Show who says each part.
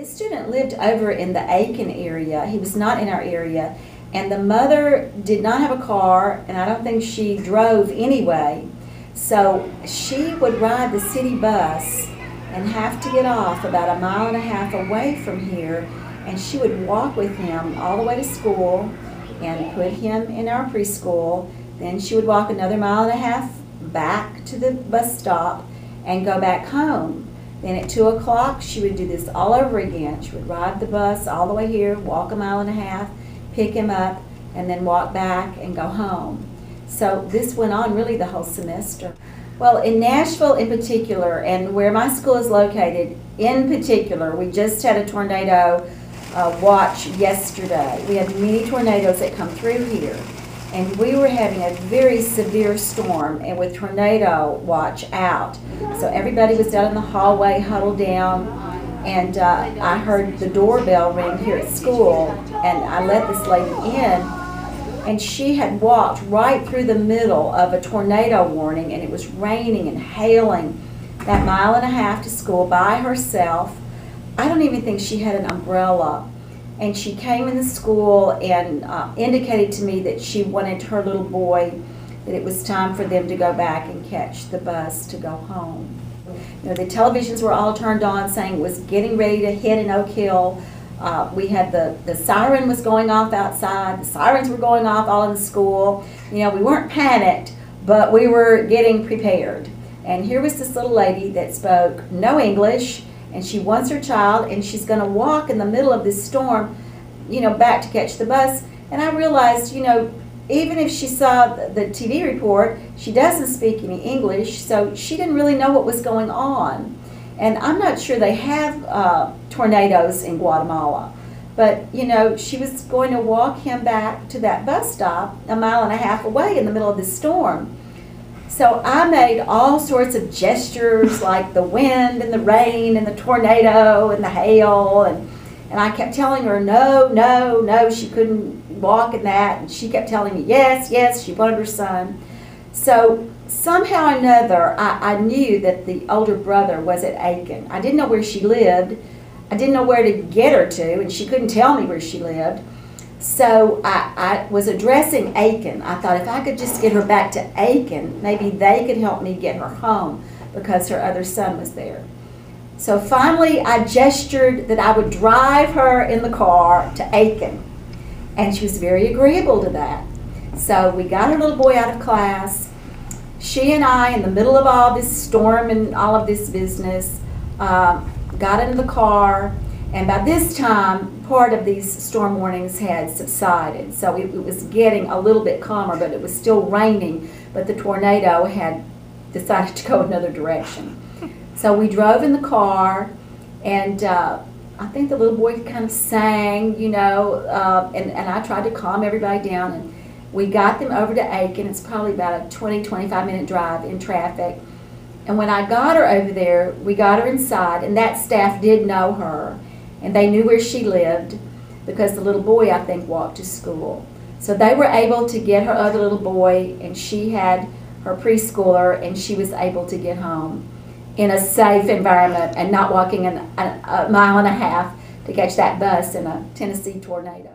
Speaker 1: This student lived over in the Aiken area. He was not in our area. And the mother did not have a car, and I don't think she drove anyway. So she would ride the city bus and have to get off about 1.5 miles away from here. And she would walk with him all the way to school and put him in our preschool. Then she would walk another 1.5 miles back to the bus stop and go back home. Then at 2 o'clock, she would do this all over again. She would ride the bus all the way here, walk 1.5 miles, pick him up, and then walk back and go home. So this went on really the whole semester. Well, in Nashville in particular, and where my school is located in particular, we just had a tornado watch yesterday. We had many tornadoes that come through here. And we were having a very severe storm and with tornado watch out. So everybody was down in the hallway, huddled down, and I heard the doorbell ring here at school, and I let this lady in, and she had walked right through the middle of a tornado warning, and it was raining and hailing that 1.5 miles to school by herself. I don't even think she had an umbrella. And she came in the school and indicated to me that she wanted her little boy, that it was time for them to go back and catch the bus to go home. You know, the televisions were all turned on saying it was getting ready to hit an Oak Hill. We had the siren was going off outside. The sirens were going off all in the school. You know, we weren't panicked, but we were getting prepared. And here was this little lady that spoke no English, and she wants her child, and she's going to walk in the middle of this storm, you know, back to catch the bus. And I realized, you know, even if she saw the TV report, she doesn't speak any English, so she didn't really know what was going on. And I'm not sure they have tornadoes in Guatemala. But, you know, she was going to walk him back to that bus stop 1.5 miles away in the middle of this storm. So I made all sorts of gestures like the wind and the rain and the tornado and the hail, and I kept telling her no, no, no, she couldn't walk in that, and she kept telling me yes, yes, she wanted her son. So somehow or another I knew that the older brother was at Aiken. I didn't know where she lived. I didn't know where to get her to, and she couldn't tell me where she lived. So I was addressing Aiken. I thought if I could just get her back to Aiken, maybe they could help me get her home because her other son was there. So finally I gestured that I would drive her in the car to Aiken, and she was very agreeable to that. So we got her little boy out of class. She and I, in the middle of all this storm and all of this business, got into the car. And by this time, part of these storm warnings had subsided. So it was getting a little bit calmer, but it was still raining. But the tornado had decided to go another direction. So we drove in the car, and I think the little boy kind of sang, you know, and I tried to calm everybody down. And we got them over to Aiken. It's probably about a 20-25 minute drive in traffic. And when I got her over there, we got her inside, and that staff did know her. And they knew where she lived because the little boy, I think, walked to school. So they were able to get her other little boy, and she had her preschooler, and she was able to get home in a safe environment and not walking 1.5 miles to catch that bus in a Tennessee tornado.